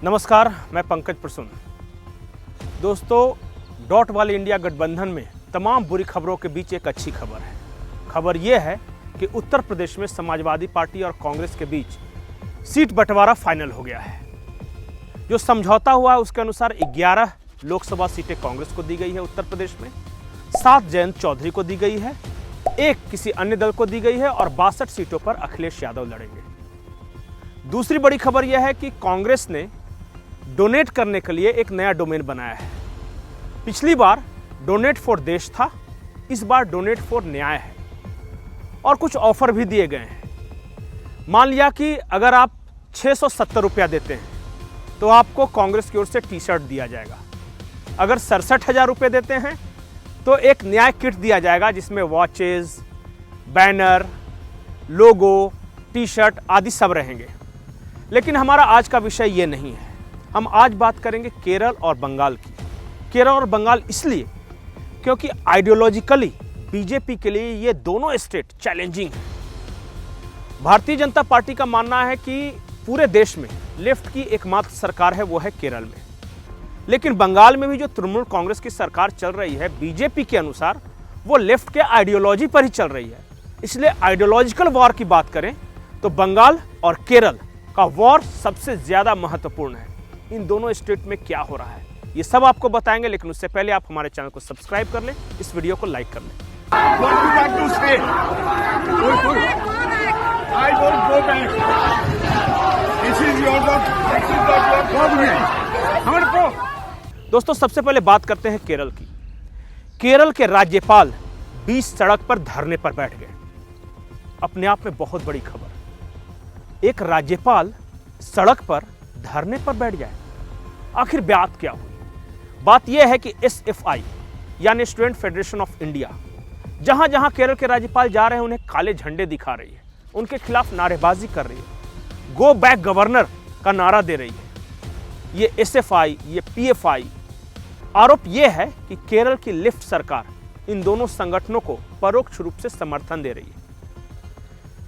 नमस्कार, मैं पंकज प्रसून। दोस्तों, डॉट वाले इंडिया गठबंधन में तमाम बुरी खबरों के बीच एक अच्छी खबर है। खबर यह है कि उत्तर प्रदेश में समाजवादी पार्टी और कांग्रेस के बीच सीट बंटवारा फाइनल हो गया है। जो समझौता हुआ है उसके अनुसार 11 लोकसभा सीटें कांग्रेस को दी गई है उत्तर प्रदेश में, 7 जयंत चौधरी को दी गई है, 1 किसी अन्य दल को दी गई है और 62 सीटों पर अखिलेश यादव लड़ेंगे। दूसरी बड़ी खबर यह है कि कांग्रेस ने डोनेट करने के लिए एक नया डोमेन बनाया है। पिछली बार डोनेट फॉर देश था, इस बार डोनेट फॉर न्याय है और कुछ ऑफर भी दिए गए हैं। मान लिया कि अगर आप 670 रुपया देते हैं तो आपको कांग्रेस की ओर से टी शर्ट दिया जाएगा। अगर 67,000 रुपये देते हैं तो एक न्याय किट दिया जाएगा जिसमें वॉचेस, बैनर, लोगो, टी शर्ट आदि सब रहेंगे। लेकिन हमारा आज का विषय ये नहीं है। हम आज बात करेंगे केरल और बंगाल की। केरल और बंगाल इसलिए क्योंकि आइडियोलॉजिकली बीजेपी के लिए ये दोनों स्टेट चैलेंजिंग है। भारतीय जनता पार्टी का मानना है कि पूरे देश में लेफ्ट की एकमात्र सरकार है वो है केरल में। लेकिन बंगाल में भी जो तृणमूल कांग्रेस की सरकार चल रही है, बीजेपी के अनुसार वो लेफ्ट के आइडियोलॉजी पर ही चल रही है। इसलिए आइडियोलॉजिकल वॉर की बात करें तो बंगाल और केरल का वॉर सबसे ज्यादा महत्वपूर्ण है। इन दोनों स्टेट में क्या हो रहा है ये सब आपको बताएंगे, लेकिन उससे पहले आप हमारे चैनल को सब्सक्राइब कर लें, इस वीडियो को लाइक कर लें। दोस्तों, सबसे पहले बात करते हैं केरल की। केरल के राज्यपाल 20 सड़क पर धरने पर बैठ गए। अपने आप में बहुत बड़ी खबर। एक राज्यपाल सड़क पर धरने पर बैठ जाए। आखिर बात क्या हुई? बात यह है कि SFI यानी स्टूडेंट फेडरेशन ऑफ इंडिया जहां जहां केरल के राज्यपाल जा रहे हैं उन्हें काले झंडे दिखा रही है, उनके खिलाफ नारेबाजी कर रही है, गो बैक गवर्नर का नारा दे रही है। ये SFI, ये PFI, आरोप यह है कि केरल की लेफ्ट सरकार इन दोनों संगठनों को परोक्ष रूप से समर्थन दे रही है।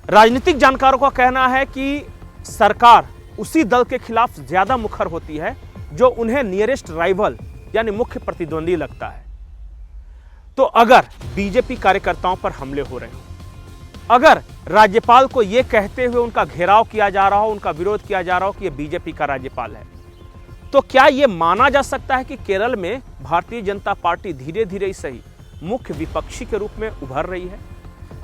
राजनीतिक जानकारों का कहना है कि सरकार उसी दल के खिलाफ ज्यादा मुखर होती है जो उन्हें नियरेस्ट राइवल यानी मुख्य प्रतिद्वंदी लगता है। तो अगर बीजेपी कार्यकर्ताओं पर हमले हो रहे हो, अगर राज्यपाल को यह कहते हुए उनका घेराव किया जा रहा हो, उनका विरोध किया जा रहा हो कि यह बीजेपी का राज्यपाल है, तो क्या यह माना जा सकता है कि केरल में भारतीय जनता पार्टी धीरे धीरे ही सही मुख्य विपक्षी के रूप में उभर रही है?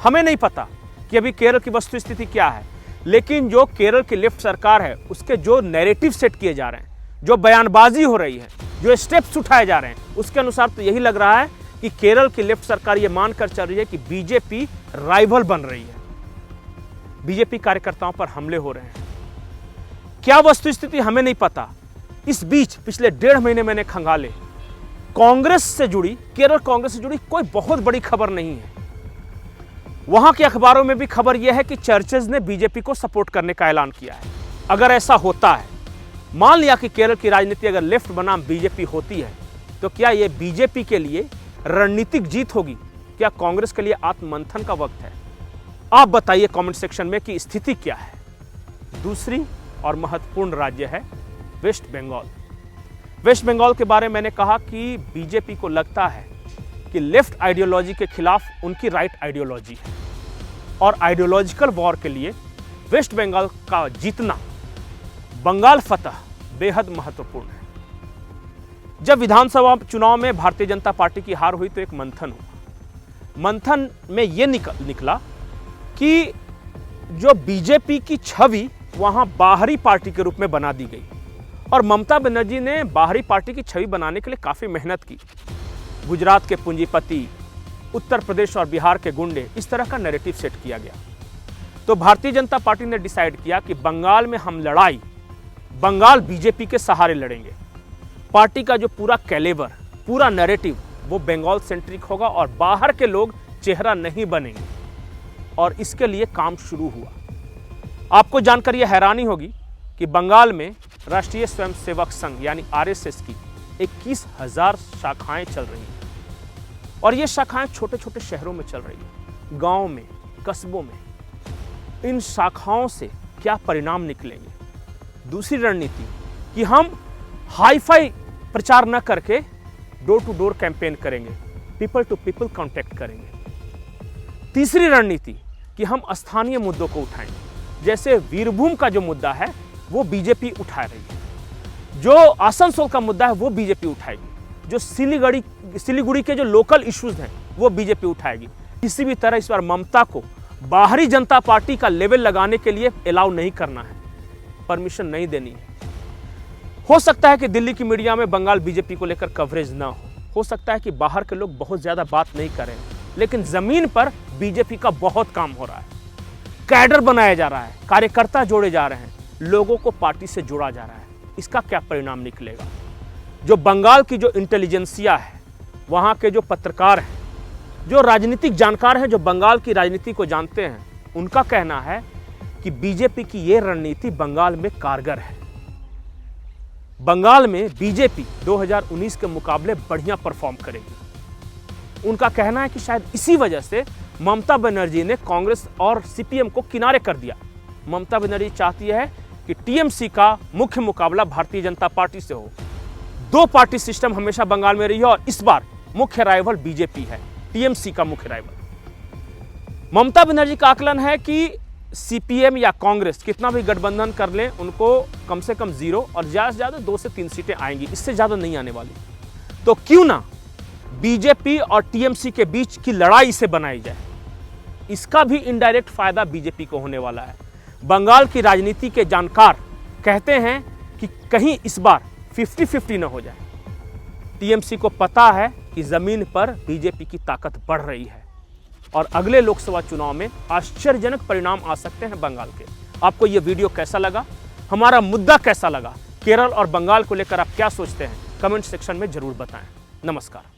हमें नहीं पता कि अभी केरल की वस्तुस्थिति क्या है, लेकिन जो केरल की लेफ्ट सरकार है उसके जो नैरेटिव सेट किए जा रहे हैं, जो बयानबाजी हो रही है, जो स्टेप्स उठाए जा रहे हैं, उसके अनुसार तो यही लग रहा है कि केरल की लेफ्ट सरकार ये मानकर चल रही है कि बीजेपी राइवल बन रही है। बीजेपी कार्यकर्ताओं पर हमले हो रहे हैं। क्या वस्तुस्थिति हमें नहीं पता। इस बीच पिछले 1.5 महीने मैंने खंगाले कांग्रेस से जुड़ी, केरल कांग्रेस से जुड़ी कोई बहुत बड़ी खबर नहीं है। वहां के अखबारों में भी खबर यह है कि चर्चेज ने बीजेपी को सपोर्ट करने का ऐलान किया है। अगर ऐसा होता है, मान लिया कि केरल की राजनीति अगर लेफ्ट बनाम बीजेपी होती है, तो क्या यह बीजेपी के लिए रणनीतिक जीत होगी? क्या कांग्रेस के लिए आत्ममंथन का वक्त है? आप बताइए कमेंट सेक्शन में कि स्थिति क्या है। दूसरी और महत्वपूर्ण राज्य है वेस्ट बंगाल। वेस्ट बंगाल के बारे में मैंने कहा कि बीजेपी को लगता है कि लेफ्ट आइडियोलॉजी के खिलाफ उनकी राइट आइडियोलॉजी है और आइडियोलॉजिकल वॉर के लिए वेस्ट बंगाल का जीतना, बंगाल फतह बेहद महत्वपूर्ण है। जब विधानसभा चुनाव में भारतीय जनता पार्टी की हार हुई तो एक मंथन हुआ। मंथन में यह निकला कि जो बीजेपी की छवि वहां बाहरी पार्टी के रूप में बना दी गई और ममता बनर्जी ने बाहरी पार्टी की छवि बनाने के लिए काफी मेहनत की। गुजरात के पूंजीपति, उत्तर प्रदेश और बिहार के गुंडे, इस तरह का नैरेटिव सेट किया गया। तो भारतीय जनता पार्टी ने डिसाइड किया कि बंगाल में हम लड़ाई बंगाल बीजेपी के सहारे लड़ेंगे। पार्टी का जो पूरा कैलेबर, पूरा नैरेटिव वो बंगाल सेंट्रिक होगा और बाहर के लोग चेहरा नहीं बनेंगे। और इसके लिए काम शुरू हुआ। आपको जानकर यह हैरानी होगी कि बंगाल में राष्ट्रीय स्वयंसेवक संघ यानी RSS की 21,000 शाखाएं चल रही हैं और ये शाखाएं छोटे छोटे शहरों में चल रही हैं, गांव में, कस्बों में। इन शाखाओं से क्या परिणाम निकलेंगे? दूसरी रणनीति कि हम हाई फाई प्रचार न करके डोर टू डोर कैंपेन करेंगे, पीपल टू पीपल कांटेक्ट करेंगे। तीसरी रणनीति कि हम स्थानीय मुद्दों को उठाएंगे। जैसे वीरभूम का जो मुद्दा है वो बीजेपी उठा रही है, जो आसनसोल का मुद्दा है वो बीजेपी उठाएगी, जो सिलीगुड़ी के जो लोकल इश्यूज हैं वो बीजेपी उठाएगी। किसी भी तरह इस बार ममता को बाहरी जनता पार्टी का लेवल लगाने के लिए अलाउ नहीं करना है, परमिशन नहीं देनी है। हो सकता है कि दिल्ली की मीडिया में बंगाल बीजेपी को लेकर कवरेज ना हो सकता है कि बाहर के लोग बहुत ज्यादा बात नहीं करें, लेकिन जमीन पर बीजेपी का बहुत काम हो रहा है। कैडर बनाया जा रहा है, कार्यकर्ता जोड़े जा रहे हैं, लोगों को पार्टी से जोड़ा जा रहा है। इसका क्या परिणाम निकलेगा? जो बंगाल की जो इंटेलिजेंसिया है, वहां के जो पत्रकार हैं, जो राजनीतिक जानकार हैं, जो बंगाल की राजनीति को जानते हैं, उनका कहना है कि बीजेपी की यह रणनीति बंगाल में कारगर है। बंगाल में बीजेपी 2019 के मुकाबले बढ़िया परफॉर्म करेगी। उनका कहना है कि शायद इसी वजह से ममता बनर्जी ने कांग्रेस और सीपीएम को किनारे कर दिया। ममता बनर्जी चाहती है कि टीएमसी का मुख्य मुकाबला भारतीय जनता पार्टी से हो। दो पार्टी सिस्टम हमेशा बंगाल में रही है और इस बार मुख्य राइवल बीजेपी है, टीएमसी का मुख्य राइवल। ममता बनर्जी का आकलन है कि सीपीएम या कांग्रेस कितना भी गठबंधन कर लें, उनको कम से कम 0 और ज्यादा से ज्यादा 2 से 3 सीटें आएंगी, इससे ज्यादा नहीं आने वाली। तो क्यों ना बीजेपी और टीएमसी के बीच की लड़ाई से बनाई जाए। इसका भी इनडायरेक्ट फायदा बीजेपी को होने वाला है। बंगाल की राजनीति के जानकार कहते हैं कि कहीं इस बार 50-50 न हो जाए। टीएमसी को पता है कि जमीन पर बीजेपी की ताकत बढ़ रही है और अगले लोकसभा चुनाव में आश्चर्यजनक परिणाम आ सकते हैं बंगाल के। आपको यह वीडियो कैसा लगा? हमारा मुद्दा कैसा लगा? केरल और बंगाल को लेकर आप क्या सोचते हैं? कमेंट सेक्शन में जरूर बताएं। नमस्कार।